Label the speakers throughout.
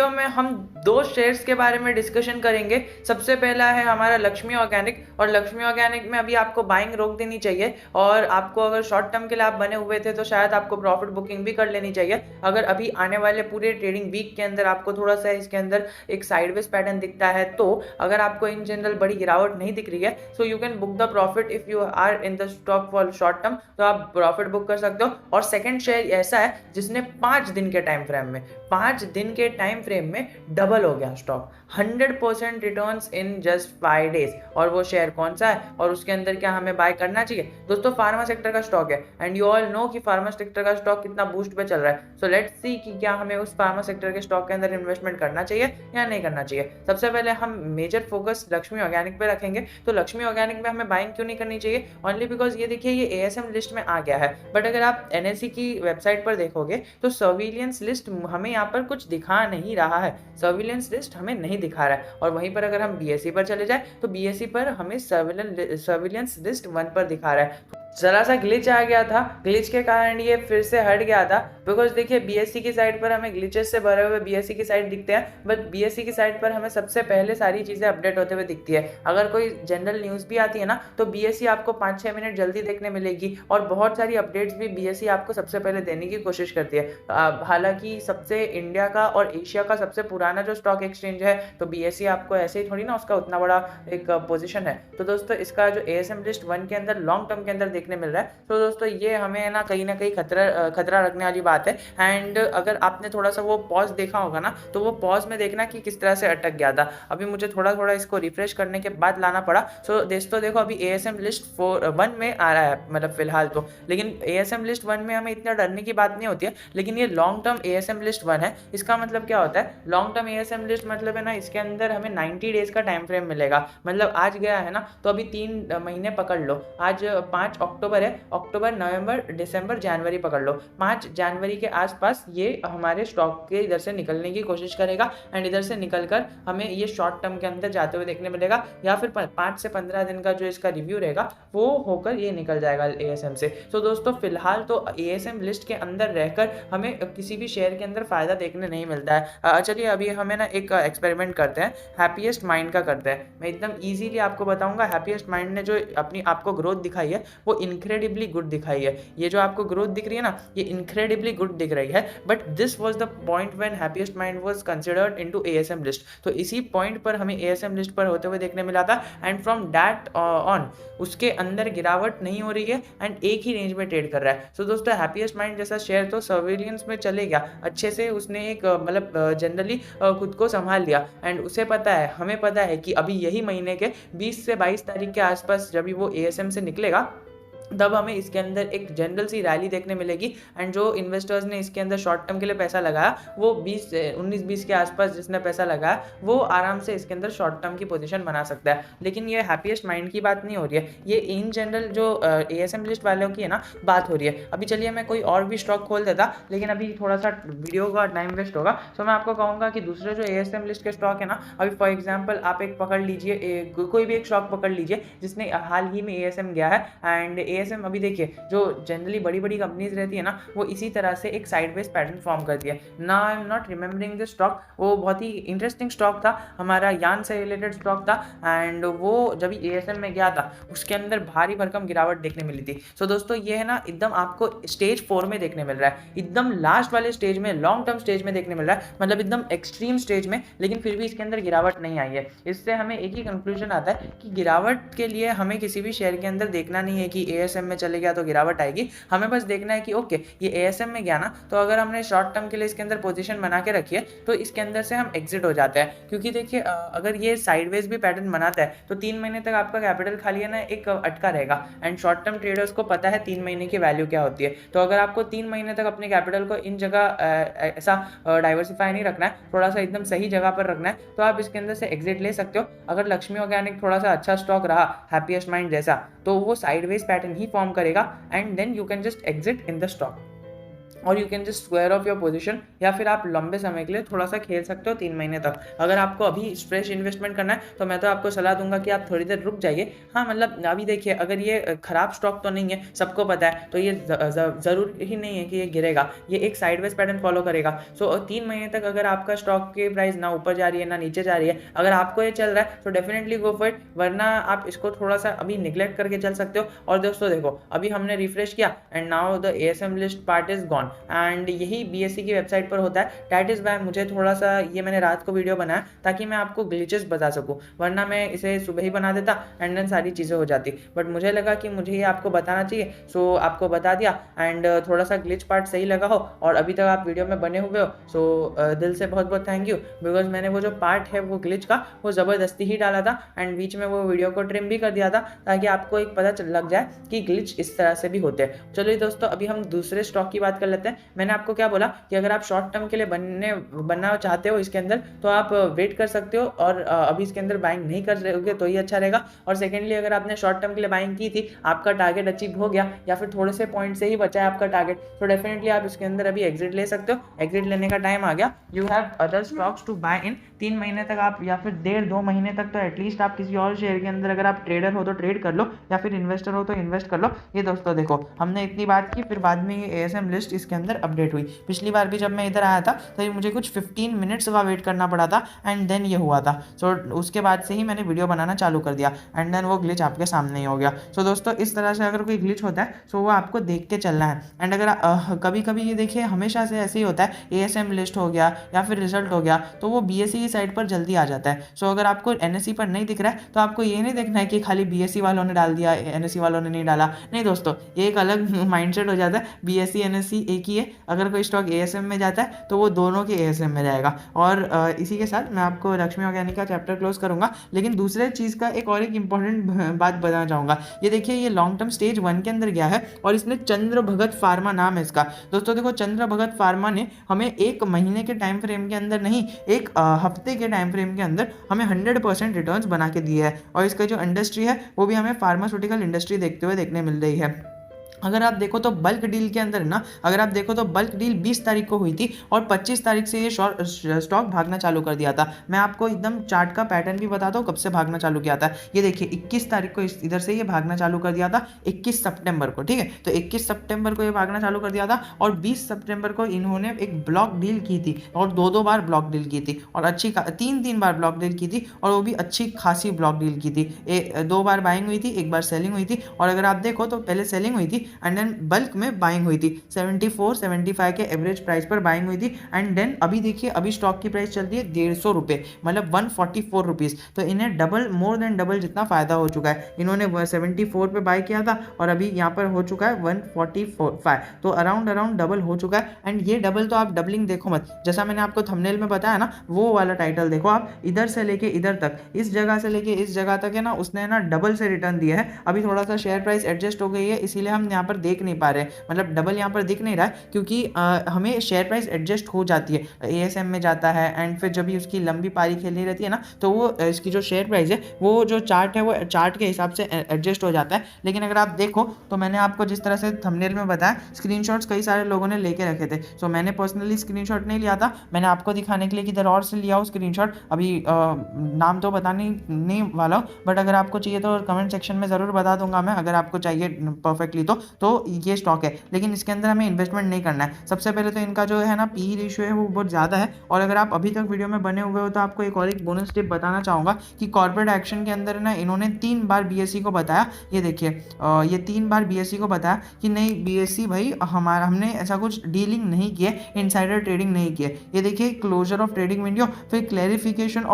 Speaker 1: Video में हम दो शेयर्स के बारे में डिस्कशन करेंगे। सबसे पहला है हमारा लक्ष्मी ऑर्गेनिक, और लक्ष्मी ऑर्गेनिक में अभी आपको बाइंग रोक देनी चाहिए, और आपको अगर शॉर्ट टर्म के लिए आप बने हुए थे तो शायद आपको प्रॉफिट बुकिंग भी कर लेनी चाहिए। अगर अभी आने वाले पूरे ट्रेडिंग वीक के अंदर आपको थोड़ा सा इसके अंदर एक साइडवेज पैटर्न दिखता है, तो अगर आपको इन जनरल बड़ी गिरावट नहीं दिख रही है, so you can book the profit if you are in the stock for short term, तो आप प्रॉफिट बुक कर सकते हो। और सेकंड शेयर ऐसा है जिसने 5 दिन के टाइम फ्रेम में 5 दिन के टाइम फ्रेम में डबल हो गया stock, 100% returns in just 5 days. और वो शेयर कौन सा है और उसके अंदर क्या हमें बाय करना चाहिए? दोस्तों फार्मा सेक्टर का स्टॉक है, एंड यू ऑल नो कि फार्मा सेक्टर का स्टॉक कितना बूस्ट पे चल रहा है। सो लेट्स सी कि क्या हमें उस फार्मा सेक्टर के स्टॉक के अंदर इन्वेस्टमेंट करना चाहिए या नहीं करना चाहिए। सबसे पहले हम मेजर फोकस लक्ष्मी ऑर्गेनिक पे रखेंगे। तो लक्ष्मी ऑर्गेनिक में हमें बाइंग क्यों नहीं करनी चाहिए? ओनली बिकॉज ये देखिए, ये एएसएम लिस्ट में आ गया है, बट अगर आप एनएससी की वेबसाइट पर देखोगे तो सर्विलियंस लिस्ट हमें यहाँ पर कुछ दिखा नहीं रहा है, सर्विलेंस लिस्ट हमें नहीं दिखा रहा है। और वहीं पर अगर हम बीएसई पर चले जाए तो बीएसई पर हमें सर्विलेंस लिस्ट 1 पर दिखा रहा है। जरा सा ग्लिच आ गया था, ग्लिच के कारण ये फिर से हट गया था। बिकॉज देखिए, बीएससी की साइड पर हमें ग्लिचेस से भरे हुए बीएससी की साइड दिखते हैं, बट बीएससी की साइड पर हमें सबसे पहले सारी चीज़ें अपडेट होते हुए दिखती है। अगर कोई जनरल न्यूज़ भी आती है ना, तो बीएससी आपको 5-6 मिनट जल्दी देखने मिलेगी, और बहुत सारी अपडेट्स भी बीएससी आपको सबसे पहले देने की कोशिश करती है। हालांकि सबसे इंडिया का और एशिया का सबसे पुराना जो स्टॉक एक्सचेंज है, तो बीएससी आपको ऐसे ही थोड़ी ना उसका उतना बड़ा एक पोजीशन है। तो दोस्तों इसका जो एएसएम लिस्ट 1 के अंदर लॉन्ग टर्म के अंदर देखने मिल रहा है, तो दोस्तों ये हमें ना कहीं खतरा रखने वाली बात है। एंड अगर आपने थोड़ा सा वो पॉज देखा होगा ना, तो वो पॉज में देखना कि किस तरह से अटक गया था। अभी मुझे थोड़ा इसको रिफ्रेश करने के बाद लाना पड़ा। सो दोस्तों देखो, अभी एएसएम लिस्ट 1 में आ रहा है, मतलब फिलहाल तो। लेकिन एएसएम लिस्ट 1 में हमें इतना डरने की बात नहीं होती है, लेकिन ये लॉन्ग टर्म एएसएम लिस्ट 1 है। इसका मतलब क्या होता है? लॉन्ग टर्म एएसएम लिस्ट मतलब है ना, इसके अंदर हमें 90 डेज का टाइम फ्रेम मिलेगा। मतलब आज गया है ना, तो अभी 3 महीने पकड़ लो। आज 5 अक्टूबर है, अक्टूबर, नवंबर, दिसंबर, जनवरी पकड़ लो। 5 जनवरी के आसपास ये हमारे स्टॉक के इधर से निकलने की कोशिश करेगा, एंड इधर से निकलकर हमें ये शॉर्ट टर्म के अंदर जाते हुए देखने मिलेगा, या फिर 5 से 15 दिन का जो इसका रिव्यू रहेगा वो होकर ये निकल जाएगा एएसएम से। तो दोस्तों फिलहाल तो एएसएम लिस्ट के अंदर रहकर हमें किसी भी शेयर के अंदर फायदा देखने नहीं मिलता है। चलिए अभी हमें ना एक एक्सपेरिमेंट करते हैं, हैप्पीएस्ट माइंड का करते हैं। मैं एकदम ईजीली आपको बताऊंगा। हैप्पीएस्ट माइंड ने जो अपनी आपको ग्रोथ दिखाई है वो इनक्रेडिबली गुड दिखाई है। ये जो आपको ग्रोथ दिख रही है ना, ये इनक्रेडिबली गुड दिख रही है। But this was the point when happiest mind was considered into ASM list. तो इसी पॉइंट पर हमें एएसएम लिस्ट पर होते हुए देखने मिला था, एंड फ्रॉम दैट ऑन उसके अंदर गिरावट नहीं हो रही है, एंड एक ही रेंज में ट्रेड कर रहा है। सो दोस्तों हैप्पीएस्ट माइंड जैसा शेयर तो सर्विलियंस में चले गया अच्छे से, उसने एक मतलब जनरली खुद को संभाल लिया, एंड उसे पता है, हमें पता है कि अभी यही महीने के 20 से 22 तारीख के आसपास जब भी वो एएसएम से निकलेगा, तब हमें इसके अंदर एक जनरल सी रैली देखने मिलेगी। एंड जो इन्वेस्टर्स ने इसके अंदर शॉर्ट टर्म के लिए पैसा लगाया, वो 19-20 के आसपास जिसने पैसा लगाया, वो आराम से इसके अंदर शॉर्ट टर्म की पोजीशन बना सकता है। लेकिन ये हैप्पीएस्ट माइंड की बात नहीं हो रही है, ये इन जनरल जो एएसएम लिस्ट वालों की है ना बात हो रही है। अभी चलिए मैं कोई और भी स्टॉक खोल देता, लेकिन अभी थोड़ा सा वीडियो का टाइम वेस्ट होगा। तो मैं आपको कहूँगा कि दूसरे जो एएसएम लिस्ट के स्टॉक है ना, अभी फॉर एग्जाम्पल आप एक पकड़ लीजिए, कोई भी एक स्टॉक पकड़ लीजिए जिसने हाल ही में एएसएम गया है। एंड एएसएम अभी देखिए, जो जनरली बड़ी बड़ी कंपनीज रहती है ना, वो इसी तरह से एक साइडवेज पैटर्न फॉर्म करती है ना। I am not remembering this stock, वो बहुत ही इंटरेस्टिंग स्टॉक था, हमारा यान से रिलेटेड स्टॉक था, एंड वो जब एएसएम में गया था उसके अंदर भारी भरकम गिरावट देखने मिली थी। सो दोस्तों ये है ना, एकदम आपको स्टेज 4 में देखने मिल रहा है, एकदम लास्ट वाले स्टेज में, लॉन्ग टर्म स्टेज में देखने मिल रहा है, मतलब एकदम एक्सट्रीम स्टेज में, लेकिन फिर भी इसके अंदर गिरावट नहीं आई है। इससे हमें एक ही कंक्लूजन आता है कि गिरावट के लिए हमें किसी भी शेयर के अंदर देखना नहीं है कि एएसएम में चले गया तो गिरावट आएगी। हमें बस देखना है कि ओके ये एएसएम में गया ना, तो अगर हमने शॉर्ट टर्म के लिए इसके अंदर पोजीशन बना के रखी है तो इसके अंदर से हम एग्जिट हो जाते हैं। क्योंकि देखिए अगर ये साइडवेज भी पैटर्न बनाता है तो 3 महीने तक आपका कैपिटल खाली है ना एक अटका रहेगा, एंड शॉर्ट टर्म ट्रेडर्स को पता है 3 महीने की वैल्यू क्या होती है। तो अगर आपको 3 महीने तक अपने कैपिटल को इन जगह ऐसा डाइवर्सिफाई नहीं रखना है, थोड़ा सा एकदम सही जगह पर रखना है, तो आप इसके अंदर से एग्जिट ले सकते हो। अगर लक्ष्मी ऑर्गेनिक थोड़ा सा अच्छा स्टॉक रहा हैप्पीएस्ट माइंड जैसा, तो वो साइडवेज पैटर्न ही फॉर्म करेगा, and then you can just exit in the stock। और you can just square off your position, या फिर आप लंबे समय के लिए थोड़ा सा खेल सकते हो 3 महीने तक। अगर आपको अभी फ्रेश इन्वेस्टमेंट करना है तो मैं तो आपको सलाह दूंगा कि आप थोड़ी देर रुक जाइए। हाँ, मतलब अभी देखिए, अगर ये खराब स्टॉक तो नहीं है, सबको पता है, तो ये ज़रूर ही नहीं है कि ये गिरेगा, ये एक साइडवेज पैटर्न फॉलो करेगा। सो 3 महीने तक अगर आपका स्टॉक की प्राइस ना ऊपर जा रही है ना नीचे जा रही है, अगर आपको ये चल रहा है तो डेफिनेटली गो फॉर इट, वरना आप इसको थोड़ा सा अभी निगलेक्ट करके चल सकते हो। और दोस्तों देखो, अभी हमने रिफ्रेश किया and now the ASM list part is gone, and यही BSE की वेबसाइट पर होता है। दैट इज वाई मुझे थोड़ा सा ये मैंने रात को वीडियो बनाया ताकि मैं आपको ग्लिचेस बता सकूं, वरना मैं इसे सुबह ही बना देता एंड देन सारी चीज़ें हो जाती। बट मुझे लगा कि मुझे ये आपको बताना चाहिए, सो आपको बता दिया। एंड थोड़ा सा ग्लिच पार्ट सही लगा हो और अभी तक आप वीडियो में बने हुए हो, सो दिल से बहुत बहुत थैंक यू, बिकॉज मैंने वो जो पार्ट है वो ग्लिच का वो ज़बरदस्ती ही डाला था एंड बीच में वो वीडियो को ट्रिम भी कर दिया था ताकि आपको एक पता लग जाए कि ग्लिच इस तरह से भी होते हैं। चलिए दोस्तों, अभी हम दूसरे स्टॉक की बात कर लेते हैं। मैंने आपको क्या बोला कि अगर आप शॉर्ट टर्म के लिए बनना चाहते हो इसके अंदर, तो आप वेट कर सकते हो, और अभी इसके अंदर बाइंग नहीं कर रहे तो ही अच्छा रहेगा। और सेकेंडली, अगर आपने शॉर्ट टर्म के लिए बाइंग की थी, आपका टारगेट अचीव हो गया या फिर थोड़े से पॉइंट से ही बचा है आपका टारगेट, तो डेफिनेटली आप इसके अंदर अभी एग्जिट ले सकते हो। एग्जिट लेने का टाइम आ गया। You have other stocks to buy in. 3 महीने तक आप, या फिर 1.5-2 महीने तक तो एटलीस्ट आप किसी और शेयर के अंदर, अगर आप ट्रेडर हो तो ट्रेड कर लो, या फिर इन्वेस्टर हो तो इन्वेस्ट कर लो। ये दोस्तों देखो, हमने इतनी बात की, फिर बाद में ये ASM लिस्ट इसके अंदर अपडेट हुई। पिछली बार भी जब मैं इधर आया था तो मुझे कुछ 15 मिनट्स का वेट करना पड़ा था एंड देन ये हुआ था। सो उसके बाद से ही मैंने वीडियो बनाना चालू कर दिया एंड देन वो ग्लिच आपके सामने ही हो गया। सो दोस्तों, इस तरह से अगर कोई ग्लिच होता है सो वो आपको देख के चलना है। एंड अगर कभी कभी ये देखिए, हमेशा से ऐसे ही होता है, ASM लिस्ट हो गया या फिर रिजल्ट हो गया तो वो BSE की साइड पर जल्दी आ जाता है। सो अगर आपको NSE पर नहीं दिख रहा है तो आपको ये नहीं देखना है कि खाली BSE वालों ने डाल दिया, NSE वालों ने नहीं डाला। नहीं दोस्तों, ये एक अलग माइंडसेट हो जाता है। BSE NSE एक ही है। अगर कोई स्टॉक ASM में जाता है तो वो दोनों के ASM में जाएगा। और इसी के साथ मैं आपको लक्ष्मी ऑर्गेनिक का चैप्टर क्लोज करूंगा, लेकिन दूसरे चीज़ का एक और एक इंपॉर्टेंट बात बताना चाहूँगा। ये देखिए, ये लॉन्ग टर्म स्टेज 1 के अंदर गया है और इसने चंद्र भगत फार्मा नाम है इसका। दोस्तों देखो, चंद्र भगत फार्मा ने हमें 1 महीने के टाइम फ्रेम के अंदर नहीं, 1 हफ्ते के टाइम फ्रेम के अंदर हमें 100% रिटर्न्स बना के दिए है। और इसका जो इंडस्ट्री है वो भी हमें फार्मास्यूटिकल इंडस्ट्री देखते हुए देखने मिल रही है। अगर आप देखो तो बल्क डील के अंदर ना, अगर आप देखो तो बल्क डील 20 तारीख को हुई थी और 25 तारीख से ये स्टॉक भागना चालू कर दिया था। मैं आपको एकदम चार्ट का पैटर्न भी बताता हूँ कब से भागना चालू किया था। ये देखिए, 21 तारीख को इधर से ये भागना चालू कर दिया था, 21 सितंबर को, ठीक है। तो 21 सितंबर को ये भागना चालू कर दिया था और 20 सितंबर को इन्होंने एक ब्लॉक डील की थी और 2-2 बार ब्लॉक डील की थी और अच्छी 3-3 बार ब्लॉक डील की थी और वो भी अच्छी खासी ब्लॉक डील की थी। 2 बार बाइंग हुई थी, 1 बार सेलिंग हुई थी। और अगर आप देखो तो पहले सेलिंग हुई थी एंड देन बल्क में बाइंग हुई थी, 74-75 के एवरेज प्राइस पर बाइंग हुई थी। एंड देन अभी देखिए, अभी स्टॉक की प्राइस चल रही है 150 रुपये, मतलब 144 रुपीज़। तो इन्हें डबल, मोर देन डबल जितना फायदा हो चुका है। इन्होंने 74 पे बाय किया था और अभी यहाँ पर हो चुका है 145, तो अराउंड डबल हो चुका है। एंड ये डबल तो आप डबलिंग देखो मत, जैसा मैंने आपको थंबनेल में बताया ना, वो वाला टाइटल देखो आप, इधर से लेके इधर तक, इस जगह से लेके इस जगह तक है ना, उसने ना डबल से रिटर्न दिया है। अभी थोड़ा सा शेयर प्राइस एडजस्ट हो गई है, इसीलिए हम यहाँ पर देख नहीं पा रहे हैं, मतलब डबल यहाँ पर दिख नहीं रहा है, क्योंकि हमें शेयर प्राइस एडजस्ट हो जाती है, ASM में जाता है एंड फिर जब भी उसकी लंबी पारी खेलनी रहती है ना, तो वो इसकी जो शेयर प्राइस है, वो जो चार्ट है वो चार्ट के हिसाब से एडजस्ट हो जाता है। लेकिन अगर आप देखो तो मैंने आपको जिस तरह से थंबनेल में बताया, स्क्रीनशॉट्स कई सारे लोगों ने लेके रखे थे। सो मैंने पर्सनली स्क्रीनशॉट नहीं लिया था, मैंने आपको दिखाने के लिए किधर और से लिया हो स्क्रीनशॉट। अभी नाम तो बताने नहीं वाला हूँ, बट अगर आपको चाहिए तो कमेंट सेक्शन में ज़रूर बता दूंगा मैं, अगर आपको चाहिए परफेक्टली तो ये स्टॉक है। लेकिन इसके अंदर हमें इन्वेस्टमेंट नहीं करना है। सबसे पहले तो इनका जो है ना PE रेशियो है वो बहुत ज़्यादा है। और अगर आप अभी तक वीडियो में बने हुए हो तो आपको एक और एक बोनस टिप बताना चाहूँगा कि कॉर्पोरेट एक्शन के अंदर ना इन्होंने 3 बार BSE को बताया, ये देखिए, ये 3 बार BSE को बताया कि नहीं BSE भाई, हमने ऐसा कुछ डीलिंग नहीं किया, इनसाइडर ट्रेडिंग नहीं किया। ये देखिए, क्लोजर ऑफ ट्रेडिंग विंडो, फिर clarification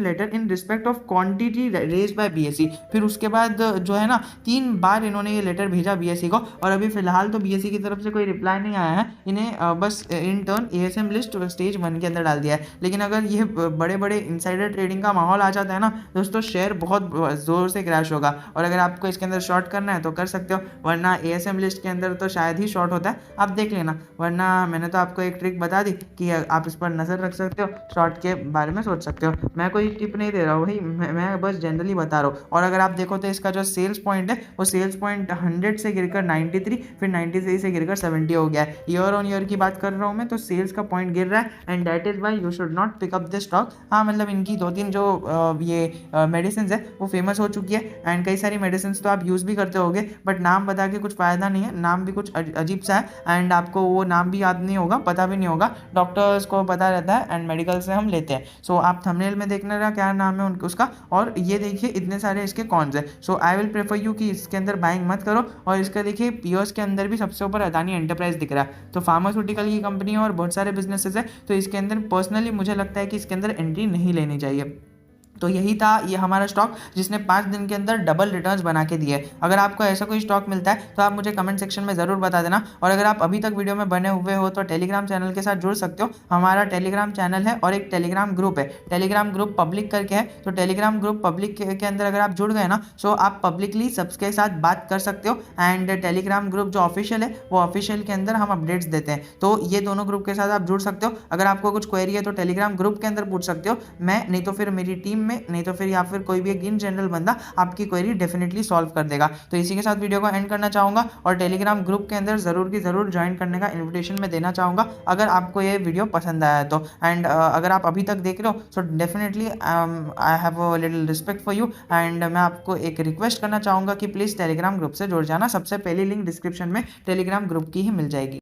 Speaker 1: letter in respect of quantity raise by BSE। फिर उसके बाद जो है ना 3 बार इन्होंने ये लेटर भेजा BSE को, और अभी फिलहाल तो BSE की तरफ से कोई रिप्लाई नहीं आया है। इन्हें बस in turn ASM list stage 1 के अंदर डाल दिया है। लेकिन अगर ये बड़े बड़े इनसाइडर ट्रेडिंग का माहौल आ जाता है ना दोस्तों, शेयर बहुत ज़ोर से क्रैश होगा। और अगर आपको इसके अंदर शॉर्ट करना है तो कर सकते हो, वरना ASM लिस्ट के अंदर तो शायद ही शॉर्ट होता है, आप देख लेना। वरना मैंने तो आपको एक ट्रिक बता दी कि आप इस पर नज़र रख सकते हो, शॉर्ट के बारे में सोच सकते हो। मैं कोई टिप नहीं दे रहा हूँ भाई, मैं बस जनरली बता रहा हूँ। और अगर आप देखो तो इसका जो सेल्स पॉइंट है वो सेल्स पॉइंट 100 से गिरकर 93, फिर 93 से गिरकर 70 हो गया है। ईयर ऑन ईयर की बात कर रहा हूँ मैं, तो सेल्स का पॉइंट गिर रहा है and that is why you should not pick up this stock. हाँ मतलब इनकी 2-3 जो ये मेडिसिन है वो फेमस हो चुकी है एंड कई सारी मेडिसिन तो आप यूज़ भी करते होगे, बट नाम बता के कुछ फ़ायदा नहीं है, नाम भी कुछ अजीब सा है एंड आपको वो नाम भी याद नहीं होगा, पता भी नहीं होगा, डॉक्टर्स को पता रहता है एंड मेडिकल से हम लेते हैं। सो आप थंबनेल में देखना रहा क्या नाम है उसका, और ये देखिए इतने सारे इसके कॉन्स है। सो आई विल प्रेफर यू कि इसके अंदर बाइंग मत करो। और इसका देखिए पीओस के अंदर भी सबसे ऊपर अदानी एंटरप्राइज दिख रहा है, तो फार्मास्यूटिकल की कंपनी है और बहुत सारे बिजनेसेस है, तो इसके अंदर पर्सनली मुझे लगता है कि इसके अंदर एंट्री नहीं लेनी चाहिए। तो यही था ये हमारा स्टॉक जिसने 5 दिन के अंदर डबल रिटर्न्स बना के दिए। अगर आपको ऐसा कोई स्टॉक मिलता है तो आप मुझे कमेंट सेक्शन में ज़रूर बता देना, और अगर आप अभी तक वीडियो में बने हुए हो तो टेलीग्राम चैनल के साथ जुड़ सकते हो। हमारा टेलीग्राम चैनल है और एक टेलीग्राम ग्रुप है, टेलीग्राम ग्रुप पब्लिक करके है, तो टेलीग्राम ग्रुप पब्लिक के अंदर अगर आप जुड़ गए ना, सो आप पब्लिकली सबके साथ बात कर सकते हो एंड टेलीग्राम ग्रुप जो ऑफिशियल है वो ऑफिशियल के अंदर हम अपडेट्स देते हैं, तो ये दोनों ग्रुप के साथ आप जुड़ सकते हो। अगर आपको कुछ क्वेरी है तो टेलीग्राम ग्रुप के अंदर पूछ सकते हो, मैं नहीं तो फिर मेरी टीम में, नहीं तो फिर फिर कोई भी एक इन जनरल बंदा आपकी क्वेरी डेफिनेटली सॉल्व कर देगा। तो इसी के साथ वीडियो को एंड करना चाहूँगा और टेलीग्राम ग्रुप के अंदर ज़रूर की ज़रूर ज्वाइन करने का इन्विटेशन मैं देना चाहूँगा अगर आपको ये वीडियो पसंद आया है तो। एंड अगर आप अभी तक देख रहे हो so definitely I have a little respect for you and मैं आपको एक रिक्वेस्ट करना चाहूँगा कि प्लीज़ टेलीग्राम ग्रुप से जुड़ जाना। सबसे पहली लिंक डिस्क्रिप्शन में टेलीग्राम ग्रुप की ही मिल जाएगी।